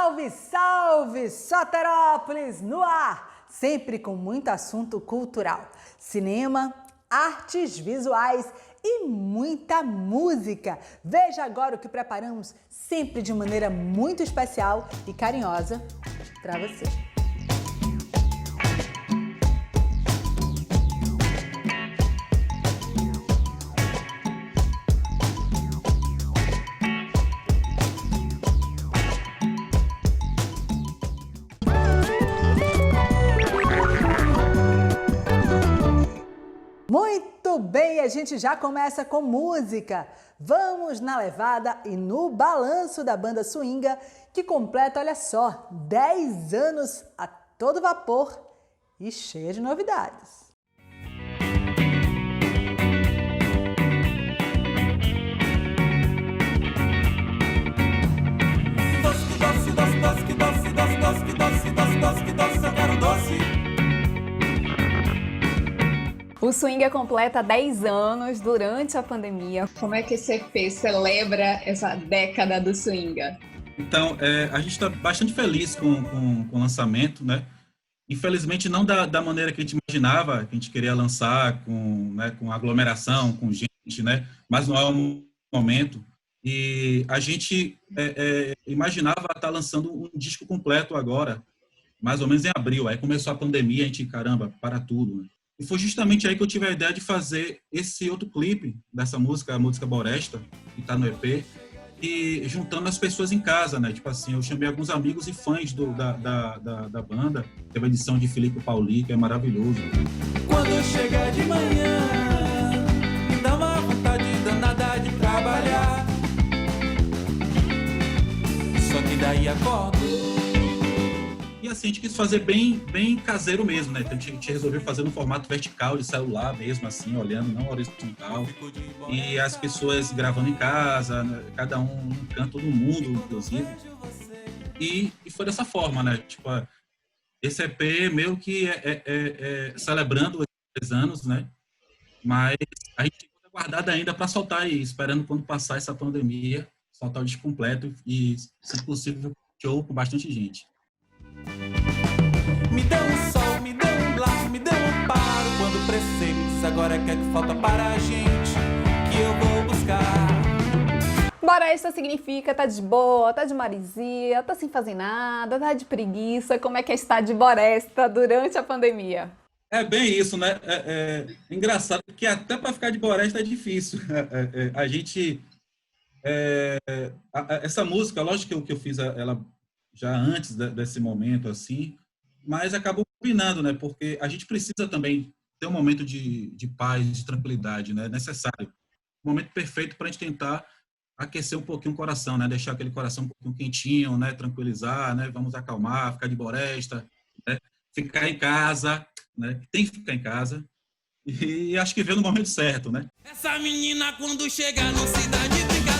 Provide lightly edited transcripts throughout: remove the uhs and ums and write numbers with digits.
Salve, salve! Soterópolis no ar! Sempre com muito assunto cultural. Cinema, artes visuais e muita música. Veja agora o que preparamos sempre de maneira muito especial e carinhosa para você. Muito bem, a gente já começa com música. Vamos na levada e no balanço da banda Swinga, que completa, olha só, 10 anos a todo vapor e cheia de novidades. O Swinga completa 10 anos durante a pandemia. Como é que esse EP celebra essa década do Swinga? Então, a gente está bastante feliz com o lançamento, né? Infelizmente, não da maneira que a gente imaginava, que a gente queria lançar com aglomeração, com gente, né? Mas não é o momento. E a gente imaginava estar lançando um disco completo agora, mais ou menos em abril. Aí começou a pandemia, a gente, caramba, para tudo, né? E foi justamente aí que eu tive a ideia de fazer esse outro clipe dessa música, a música Boresta, que está no EP, e juntando as pessoas em casa, né? Tipo assim, eu chamei alguns amigos e fãs da banda. Teve a edição de Felipe Pauli, que é maravilhoso. Quando chega de manhã, me dá uma vontade danada de trabalhar. Só que daí acordo. E assim, a gente quis fazer bem caseiro mesmo, né? Então a gente resolveu fazer no formato vertical, de celular mesmo, assim, olhando, não horizontal. E as pessoas gravando em casa, né? Cada um num canto do mundo, inclusive. E foi dessa forma, né? Tipo, esse EP meio que celebrando os 10 anos, né? Mas a gente tem coisa guardada ainda para soltar aí, esperando quando passar essa pandemia, soltar o disco completo e, se possível, show com bastante gente. Me deu um sol, me deu um laço, me deu um amparo. Quando precisei, me disse agora que é que falta para a gente, que eu vou buscar. Boresta significa tá de boa, tá de marisia, tá sem fazer nada, tá de preguiça. Como é que é estar de boresta durante a pandemia? É bem isso, né? É engraçado que até para ficar de boresta é difícil. A gente... essa música, lógico que eu fiz ela já antes desse momento, assim, mas acabou combinando, né? Porque a gente precisa também ter um momento de paz, de tranquilidade, né? Necessário. Um momento perfeito para a gente tentar aquecer um pouquinho o coração, né? Deixar aquele coração um pouquinho quentinho, né? Tranquilizar, né? Vamos acalmar, ficar de boresta, né? Ficar em casa, né? Tem que ficar em casa. E acho que veio no momento certo, né? Essa menina quando chega não se dá de brincadeira.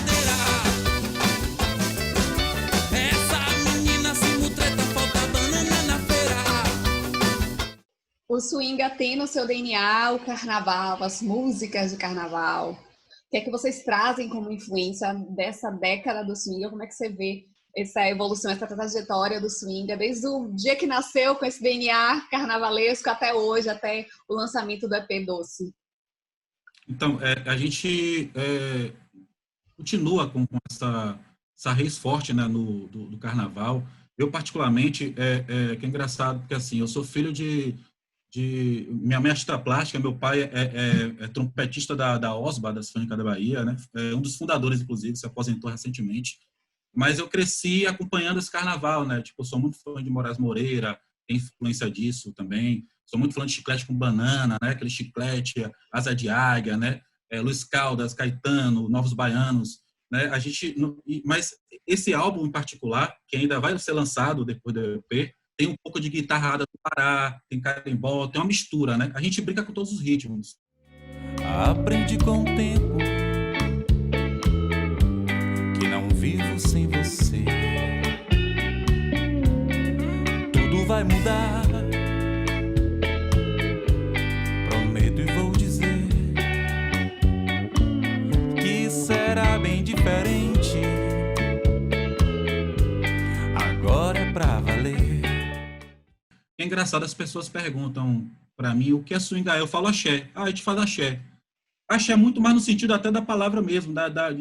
O Swinga tem no seu DNA o carnaval, as músicas de carnaval. O que é que vocês trazem como influência dessa década do Swinga? Como é que você vê essa evolução, essa trajetória do Swinga, desde o dia que nasceu com esse DNA carnavalesco até hoje, até o lançamento do EP Doce? Então, a gente continua com essa raiz forte, né, do carnaval. Eu, particularmente, que é engraçado, porque assim, eu sou filho minha mãe é artista plástica, meu pai é trompetista da OSBA, da Sinfônica da Bahia, né? É um dos fundadores, inclusive, se aposentou recentemente. Mas eu cresci acompanhando esse carnaval, né? Tipo, eu sou muito fã de Moraes Moreira, tem influência disso também. Sou muito fã de Chiclete com Banana, né? Aquele chiclete, Asa de Águia, né? Luiz Caldas, Caetano, Novos Baianos, né? Mas esse álbum em particular, que ainda vai ser lançado depois do EP, tem um pouco de guitarrada do Pará, tem carimbó, tem uma mistura, né? A gente brinca com todos os ritmos. Aprendi com o tempo que não vivo sem você. Tudo vai mudar. Prometo e vou dizer que será bem diferente. Agora é engraçado, as pessoas perguntam para mim o que é swing, eu falo axé, a gente faz axé. Axé é muito mais no sentido até da palavra mesmo,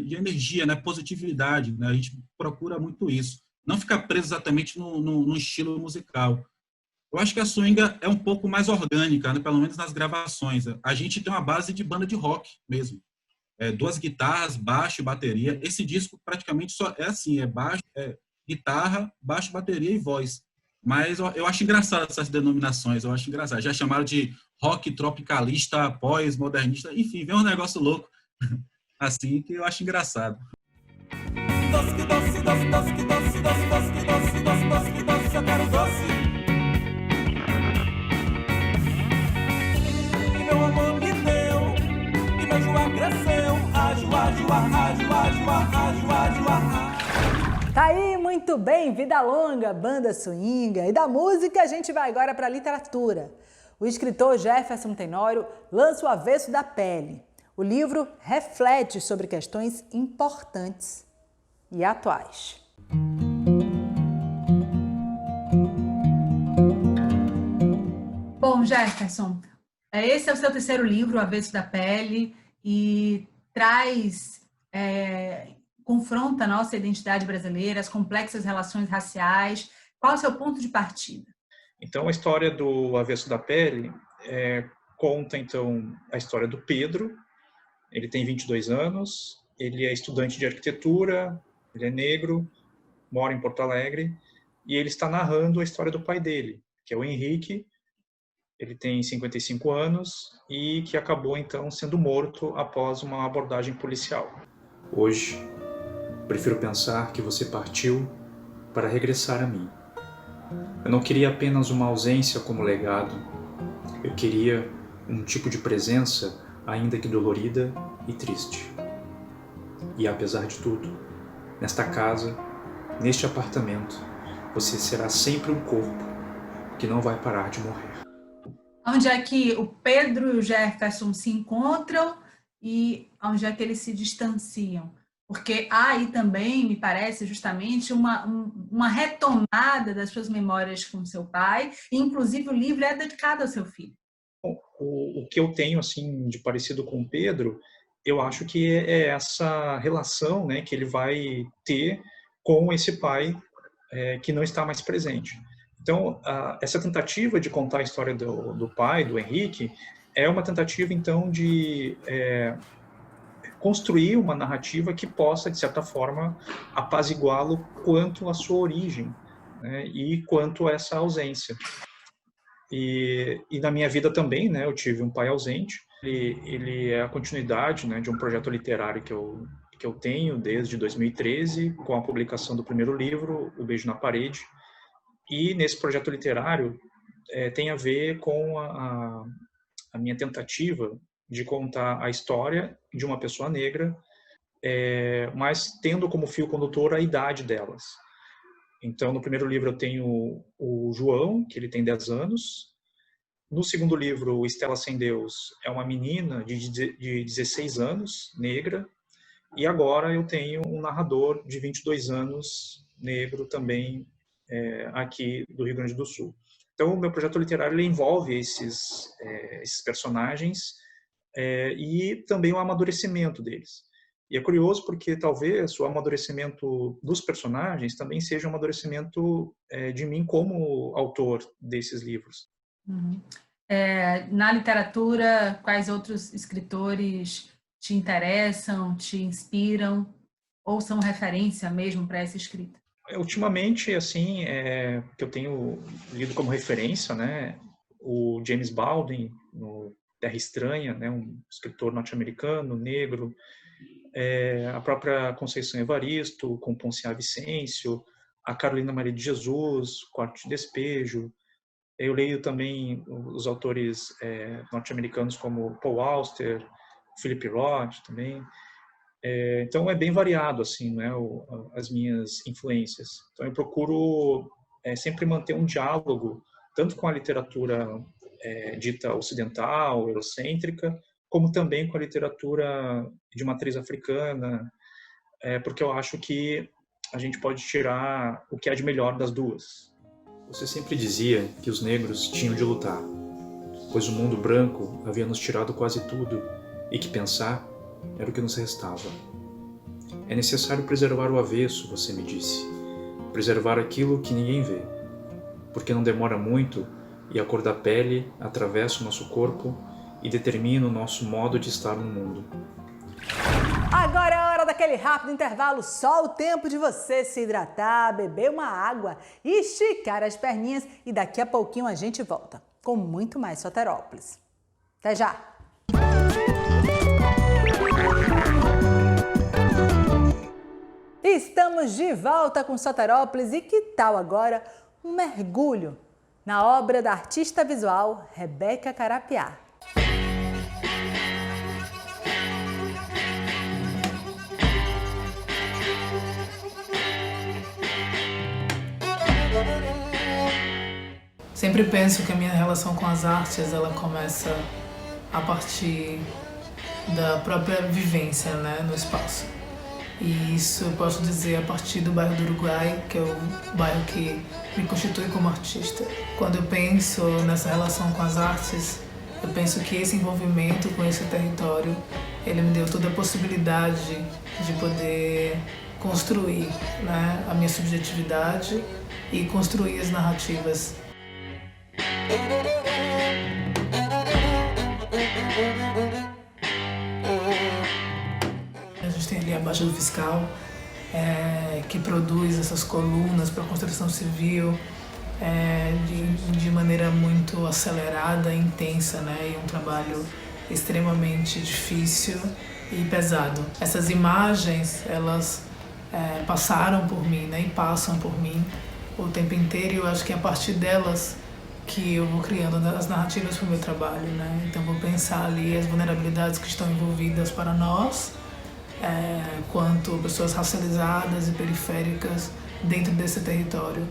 de energia, né, positividade, né, a gente procura muito isso, não ficar preso exatamente no estilo musical. Eu acho que a swing é um pouco mais orgânica, né, pelo menos nas gravações. A gente tem uma base de banda de rock mesmo, 2 guitarras, baixo e bateria. Esse disco praticamente só é assim, é baixo, guitarra, baixo, bateria e voz. Mas eu acho engraçado essas denominações, eu acho engraçado. Já chamaram de rock tropicalista, pós-modernista, enfim, vem um negócio louco assim que eu acho engraçado. Doce, que doce, doce, doce, que doce, doce, doce, que doce, doce, doce, que doce, eu quero doce. E meu amor me deu, e meu joá cresceu. Ajua, ajua, ajua, ajua, ajua, ajua. Tá aí, muito bem, vida longa, banda swinga. E da música a gente vai agora para a literatura. O escritor Jefferson Tenório lança O Avesso da Pele. O livro reflete sobre questões importantes e atuais. Bom, Jefferson, esse é o seu terceiro livro, O Avesso da Pele, e confronta a nossa identidade brasileira, as complexas relações raciais. Qual é o seu ponto de partida? Então, a história do Avesso da Pele conta, então, a história do Pedro. Ele tem 22 anos, ele é estudante de arquitetura, ele é negro, mora em Porto Alegre, e ele está narrando a história do pai dele, que é o Henrique. Ele tem 55 anos e que acabou, então, sendo morto após uma abordagem policial. Hoje, prefiro pensar que você partiu para regressar a mim. Eu não queria apenas uma ausência como legado. Eu queria um tipo de presença, ainda que dolorida e triste. E apesar de tudo, nesta casa, neste apartamento, você será sempre um corpo que não vai parar de morrer. Onde é que o Pedro e o Jefferson se encontram e onde é que eles se distanciam? Porque há aí também, me parece, justamente uma retomada das suas memórias com seu pai, e inclusive o livro é dedicado ao seu filho. O que eu tenho assim de parecido com o Pedro, eu acho que é essa relação, né, que ele vai ter com esse pai que não está mais presente. Então, essa tentativa de contar a história do pai, do Henrique, é uma tentativa, então, de construir uma narrativa que possa, de certa forma, apaziguá-lo quanto à sua origem, né, e quanto a essa ausência. E na minha vida também, né, eu tive um pai ausente. Ele é a continuidade, né, de um projeto literário que eu tenho desde 2013, com a publicação do primeiro livro, O Beijo na Parede. E nesse projeto literário tem a ver com a minha tentativa de contar a história de uma pessoa negra, mas tendo como fio condutor a idade delas. Então, no primeiro livro eu tenho o João, que ele tem 10 anos. No segundo livro, Estela Sem Deus, é uma menina de 16 anos, negra. E agora eu tenho um narrador de 22 anos, negro também, aqui do Rio Grande do Sul. Então, o meu projeto literário ele envolve esses personagens e também o amadurecimento deles. E é curioso porque talvez o amadurecimento dos personagens também seja um amadurecimento de mim como autor desses livros. Uhum. Na literatura, quais outros escritores te interessam, te inspiram ou são referência mesmo para essa escrita? Ultimamente, assim, que eu tenho lido como referência, né, o James Baldwin, no Terra Estranha, né, um escritor norte-americano, negro, a própria Conceição Evaristo, com Ponciá Vicêncio, a Carolina Maria de Jesus, Quarto de Despejo. Eu leio também os autores norte-americanos como Paul Auster, Philip Roth também. Então é bem variado assim, né, as minhas influências. Então eu procuro sempre manter um diálogo tanto com a literatura dita ocidental, eurocêntrica, como também com a literatura de matriz africana, porque eu acho que a gente pode tirar o que há de melhor das duas. Você sempre dizia que os negros tinham de lutar, pois o mundo branco havia nos tirado quase tudo e que pensar era o que nos restava. É necessário preservar o avesso, você me disse, preservar aquilo que ninguém vê, porque não demora muito e a cor da pele atravessa o nosso corpo e determina o nosso modo de estar no mundo. Agora é a hora daquele rápido intervalo, só o tempo de você se hidratar, beber uma água, esticar as perninhas e daqui a pouquinho a gente volta com muito mais Soterópolis. Até já! Estamos de volta com Soterópolis e que tal agora um mergulho na obra da artista visual Rebeca Carapiá. Sempre penso que a minha relação com as artes ela começa a partir da própria vivência, né, no espaço. E isso eu posso dizer a partir do bairro do Uruguai, que é o bairro que me constitui como artista. Quando eu penso nessa relação com as artes, eu penso que esse envolvimento com esse território, ele me deu toda a possibilidade de poder construir, né, a minha subjetividade e construir as narrativas. A gente tem ali a Baixa do Fiscal, que produz essas colunas para a construção civil de maneira muito acelerada e intensa, né? E um trabalho extremamente difícil e pesado. Essas imagens, elas passaram por mim, né? E passam por mim o tempo inteiro, e eu acho que é a partir delas que eu vou criando as narrativas para o meu trabalho, né? Então vou pensar ali as vulnerabilidades que estão envolvidas para nós, quanto pessoas racializadas e periféricas dentro desse território.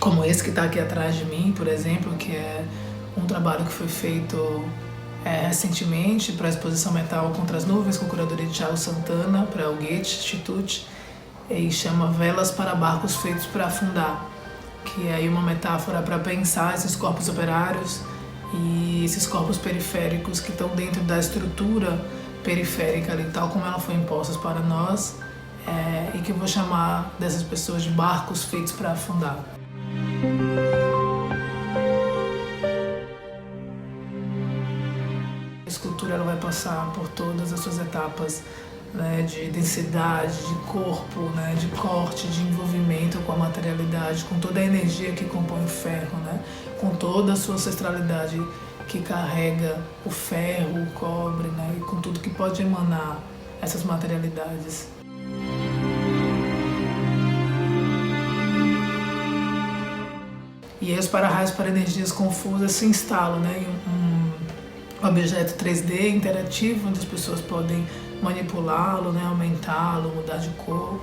Como esse que está aqui atrás de mim, por exemplo, que é um trabalho que foi feito recentemente para a exposição Metal contra as Nuvens, com a curadoria de Thiago Santana, para o Goethe Institute, e chama Velas para Barcos Feitos para Afundar, que é aí uma metáfora para pensar esses corpos operários e esses corpos periféricos que estão dentro da estrutura periférica ali, tal como ela foi imposta para nós, e que eu vou chamar dessas pessoas de barcos feitos para afundar. A escultura ela vai passar por todas as suas etapas, né, de densidade, de corpo, né, de corte, de envolvimento com a materialidade, com toda a energia que compõe o ferro, né, com toda a sua ancestralidade que carrega o ferro, o cobre, né, e com tudo que pode emanar essas materialidades. E aí os para-raios para energias confusas se instalam, né, em um objeto 3D interativo, onde as pessoas podem manipulá-lo, né, aumentá-lo, mudar de cor,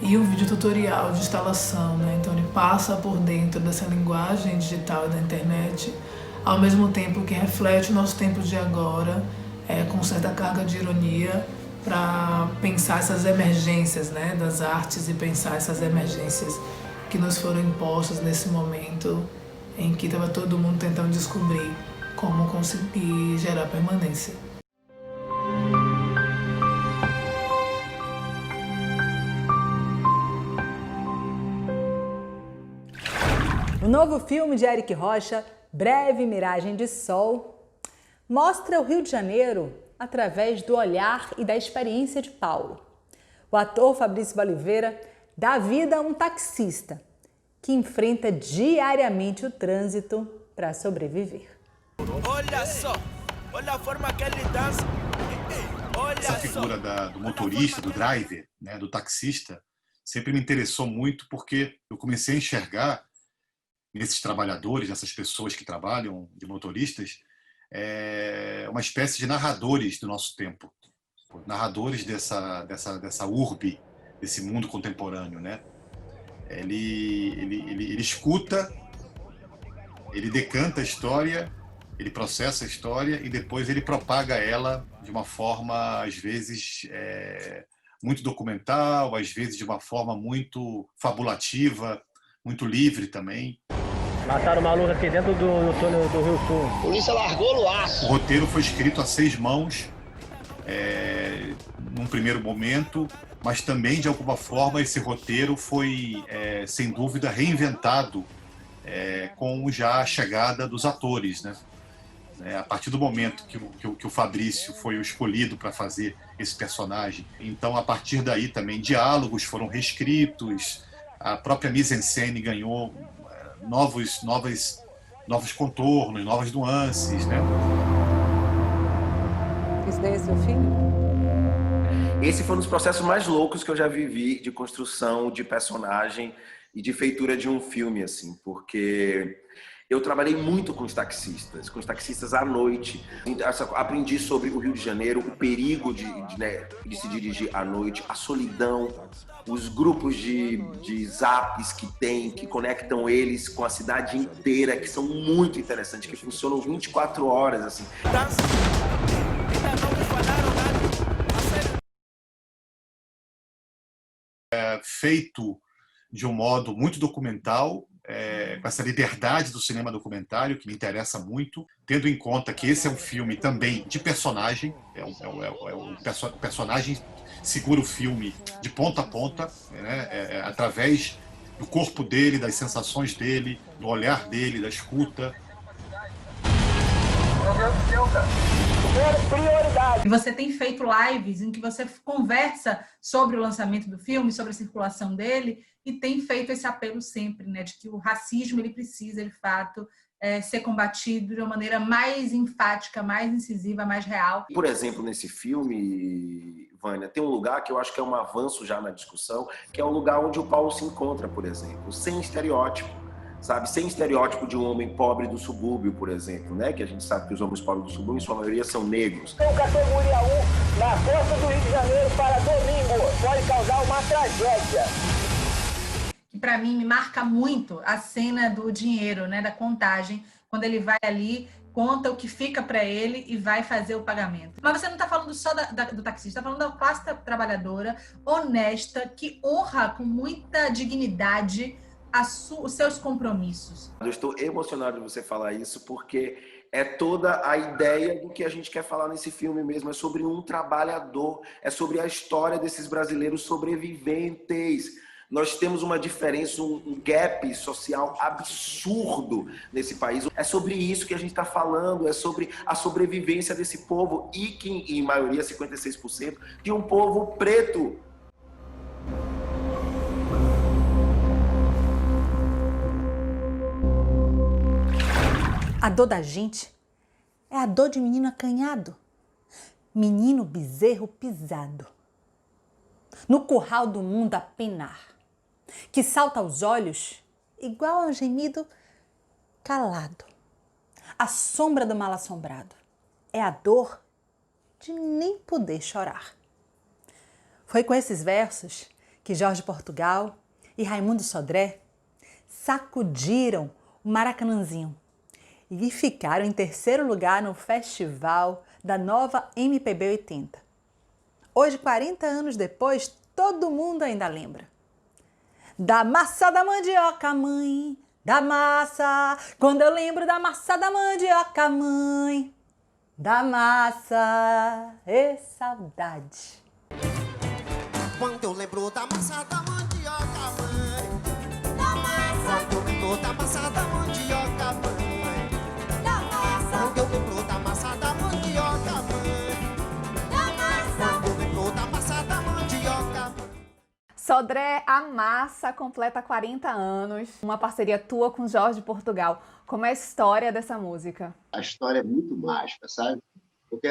e um vídeo tutorial de instalação, né, então ele passa por dentro dessa linguagem digital da internet, ao mesmo tempo que reflete o nosso tempo de agora, com certa carga de ironia, para pensar essas emergências, né, das artes e pensar essas emergências que nos foram impostas nesse momento em que estava todo mundo tentando descobrir como conseguir gerar permanência. O novo filme de Eric Rocha, Breve Miragem de Sol, mostra o Rio de Janeiro através do olhar e da experiência de Paulo. O ator Fabrício Oliveira dá vida a um taxista que enfrenta diariamente o trânsito para sobreviver. Olha só, olha a forma que ele dança. Essa figura do motorista, do driver, né, do taxista, sempre me interessou muito porque eu comecei a enxergar nesses trabalhadores, nessas pessoas que trabalham de motoristas, uma espécie de narradores do nosso tempo, narradores dessa urbe, desse mundo contemporâneo, né? Ele escuta, ele decanta a história Ele processa a história e depois ele propaga ela de uma forma, às vezes, muito documental, às vezes de uma forma muito fabulativa, muito livre também. Mataram o maluco aqui dentro do túnel do Rio Sul. A polícia largou o laço. O roteiro foi escrito a 6 mãos, num primeiro momento, mas também, de alguma forma, esse roteiro foi, sem dúvida, reinventado com já a chegada dos atores, né? A partir do momento que o Fabrício foi o escolhido para fazer esse personagem, então, a partir daí também, diálogos foram reescritos, a própria mise-en-scène ganhou novos contornos, novas nuances, né? Isso daí é seu filho? Esse foi um dos processos mais loucos que eu já vivi de construção de personagem e de feitura de um filme, assim, porque eu trabalhei muito com os taxistas à noite. Aprendi sobre o Rio de Janeiro, o perigo de se dirigir à noite, a solidão, os grupos de zaps que conectam eles com a cidade inteira, que são muito interessantes, que funcionam 24 horas, assim. Feito de um modo muito documental, com essa liberdade do cinema documentário, que me interessa muito, tendo em conta que esse é um filme também de personagem, o personagem segura o filme de ponta a ponta, né, através do corpo dele, das sensações dele, do olhar dele, da escuta. Meu Deus do céu, cara. Prioridade. Você tem feito lives em que você conversa sobre o lançamento do filme, sobre a circulação dele, e tem feito esse apelo sempre, né, de que o racismo ele precisa, de fato, ser combatido de uma maneira mais enfática, mais incisiva, mais real. Por exemplo, nesse filme, Vânia, tem um lugar que eu acho que é um avanço já na discussão, que é o lugar onde o Paulo se encontra, por exemplo, sem estereótipo. Sabe, sem estereótipo de um homem pobre do subúrbio, por exemplo, né? Que a gente sabe que os homens pobres do subúrbio, em sua maioria, são negros. Tem categoria 1 na costa do Rio de Janeiro para domingo. Pode causar uma tragédia. Que para mim me marca muito a cena do dinheiro, né? Da contagem, quando ele vai ali, conta o que fica para ele e vai fazer o pagamento. Mas você não está falando só do taxista, está falando da classe trabalhadora, honesta, que honra com muita dignidade os seus compromissos. Eu estou emocionado de você falar isso, porque é toda a ideia do que a gente quer falar nesse filme mesmo. É sobre um trabalhador, é sobre a história desses brasileiros sobreviventes. Nós temos uma diferença, um gap social absurdo nesse país. É sobre isso que a gente está falando, é sobre a sobrevivência desse povo e que, em maioria, 56%, de um povo preto. A dor da gente é a dor de menino acanhado, menino bezerro pisado, no curral do mundo a penar, que salta aos olhos igual a um gemido calado. A sombra do mal assombrado é a dor de nem poder chorar. Foi com esses versos que Jorge Portugal e Raimundo Sodré sacudiram o Maracanãzinho e ficaram em terceiro lugar no festival da nova MPB 80. Hoje, 40 anos depois, todo mundo ainda lembra. Da massa da mandioca, mãe, da massa. Quando eu lembro da massa da mandioca, mãe, da massa, saudade. Quando eu lembro da massa da mandioca, mãe, da massa. Quando eu lembro da massa da mandioca, mãe. Eu lembro da massa da mandioca, mãe. Da massa. Eu lembro da massa da mandioca. Sodré, a Massa completa 40 anos. Uma parceria tua com Jorge Portugal. Como é a história dessa música? A história é muito mágica, sabe? Porque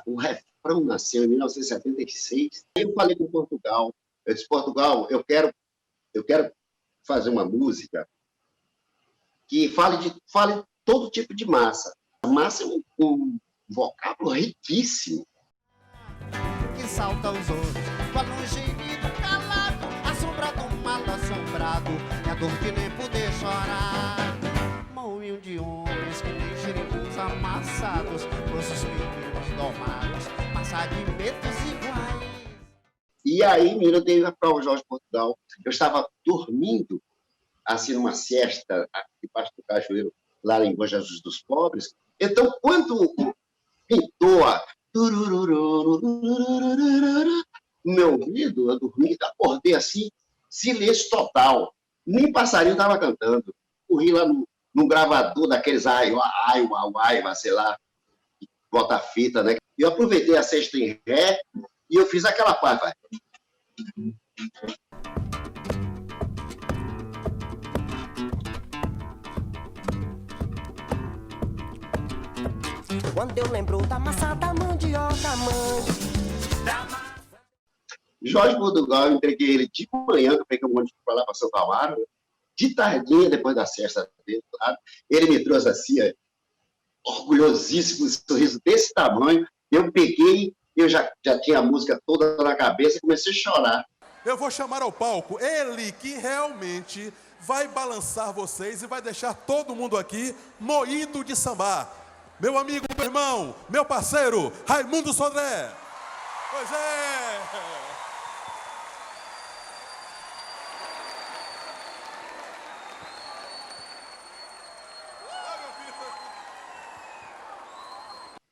o refrão nasceu em 1976. Eu falei com Portugal. Eu disse, Portugal, eu quero fazer uma música que fale todo tipo de massa. A massa é um vocábulo riquíssimo. Que salta aos olhos, qual um gemido calado, a sombra do mal assombrado, é a dor de nem poder chorar. Moinho de homens que nem xerife meninos amassados, os meninos domados, passadimentos iguais. E aí, menino, eu dei para o Jorge Portugal. Eu estava dormindo, assim, numa siesta, debaixo do cajueiro, lá em Bom Jesus dos Pobres. Então, quando pintou a... no meu ouvido, eu dormi, acordei assim, silêncio total. Nem passarinho estava cantando. Corri lá num gravador daqueles ai, sei lá, bota fita, né? Eu aproveitei a sexta em ré e eu fiz aquela parte, vai. Quando eu lembro da massa da mandioca, Jorge Portugal, eu entreguei ele de manhã, que eu peguei um ônibus para lá, para Santo Amaro, de tardinha, depois da siesta dele, claro. Ele me trouxe assim, orgulhosíssimo, um sorriso desse tamanho. Eu peguei, eu já tinha a música toda na cabeça e comecei a chorar. Eu vou chamar ao palco ele que realmente vai balançar vocês e vai deixar todo mundo aqui moído de samba. Meu amigo, meu irmão, meu parceiro, Raimundo Sodré. Pois é.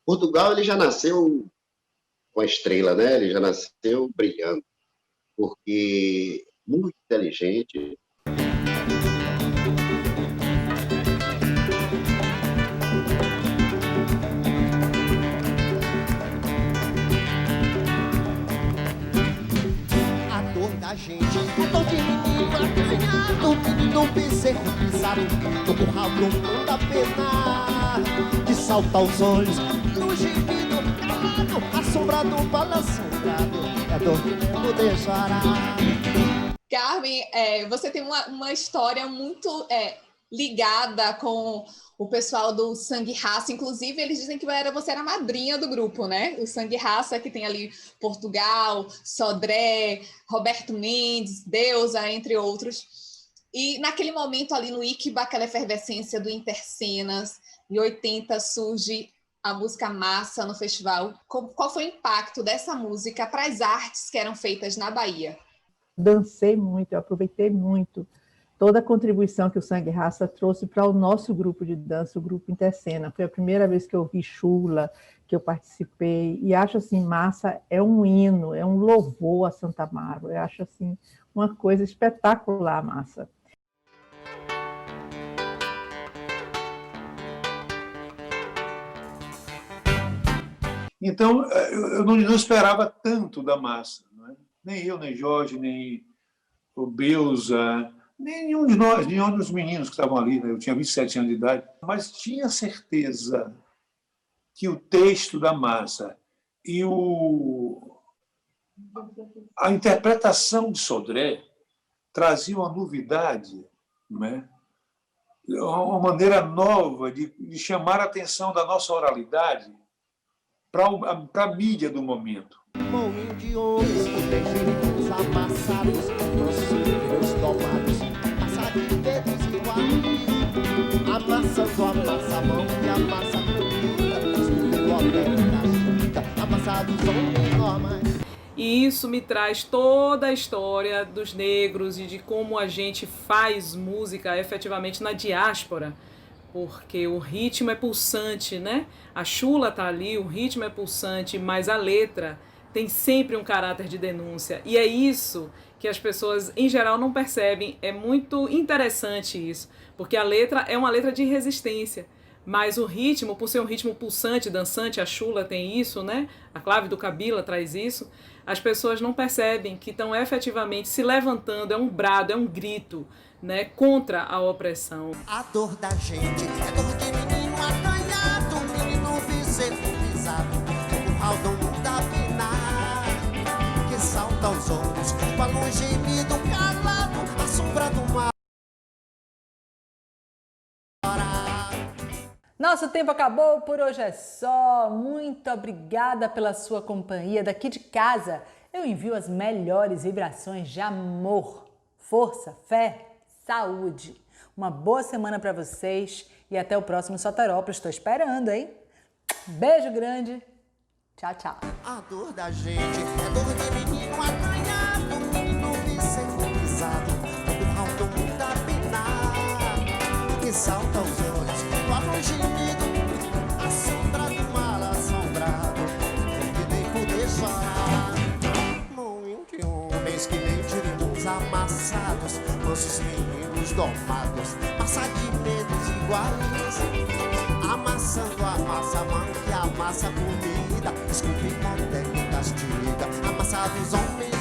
Portugal, ele já nasceu com a estrela, né? Ele já nasceu brilhando, porque muito inteligente. a dor da gente, um tal de menino acanhado, menino bezerro pisado, no curral do mundo a pena, de salto aos olhos, no gemido calado, assombrado, balançado, é dor que não deixará. Carmen, você tem uma história muito ligada com o pessoal do Sangue Raça. Inclusive, eles dizem que você era a madrinha do grupo, né? O Sangue Raça, que tem ali Portugal, Sodré, Roberto Mendes, Deusa, entre outros. E naquele momento ali no Iquiba, aquela efervescência do Intercenas, em 80 surge a música Massa no festival. Qual foi o impacto dessa música para as artes que eram feitas na Bahia? Dancei muito, eu aproveitei muito toda a contribuição que o Sangue Raça trouxe para o nosso grupo de dança, o grupo Intercena. Foi a primeira vez que eu vi Chula, que eu participei, e acho assim, Massa é um hino, é um louvor a Santa Amaro, eu acho assim, uma coisa espetacular, Massa. Então, eu não esperava tanto da Massa. Não é? Nem eu, nem Jorge, nem o Beusa, nem nenhum de nós, nenhum dos meninos que estavam ali. Né? Eu tinha 27 anos de idade. Mas tinha certeza que o texto da Massa e a interpretação de Sodré trazia uma novidade, não é? Uma maneira nova de chamar a atenção da nossa oralidade para a mídia do momento. Moinho de homens que tem filhos amassados, os domados, massa de dedos iguais, amassando a massa a mão e a massa comida, os meninos amassados homens normais. E isso me traz toda a história dos negros e de como a gente faz música efetivamente na diáspora. Porque o ritmo é pulsante, né? A chula tá ali, o ritmo é pulsante, mas a letra tem sempre um caráter de denúncia. E é isso que as pessoas, em geral, não percebem. É muito interessante isso, porque a letra é uma letra de resistência. Mas o ritmo, por ser um ritmo pulsante, dançante, a chula tem isso, né? A clave do Kabila traz isso. As pessoas não percebem que estão efetivamente se levantando, é um brado, é um grito, né, contra a opressão. A dor da gente é dor de menino acanhado, menino bezerro pisado, no curral do mundo a penar, que salta aos ombros, com um gemido calado, a sombra do mar. Nosso tempo acabou, por hoje é só. Muito obrigada pela sua companhia. Daqui de casa, eu envio as melhores vibrações de amor, força, fé, saúde. Uma boa semana para vocês E até o próximo Soterópolis, estou esperando, hein? Beijo grande. Tchau, tchau. A dor da gente é dor de menino acanhado, menino vicentizado, todo mal, todo mundo apenado, que salta aos olhos, toca um gemido, a sombra do mal assombrado, que nem poder chorar. Moinho de homens que nem tirinhos amassados, nossos meninos domados, massa de medos iguais, amassando a massa, mão que amassa a comida, desculpe, não tem castiga, amassados homens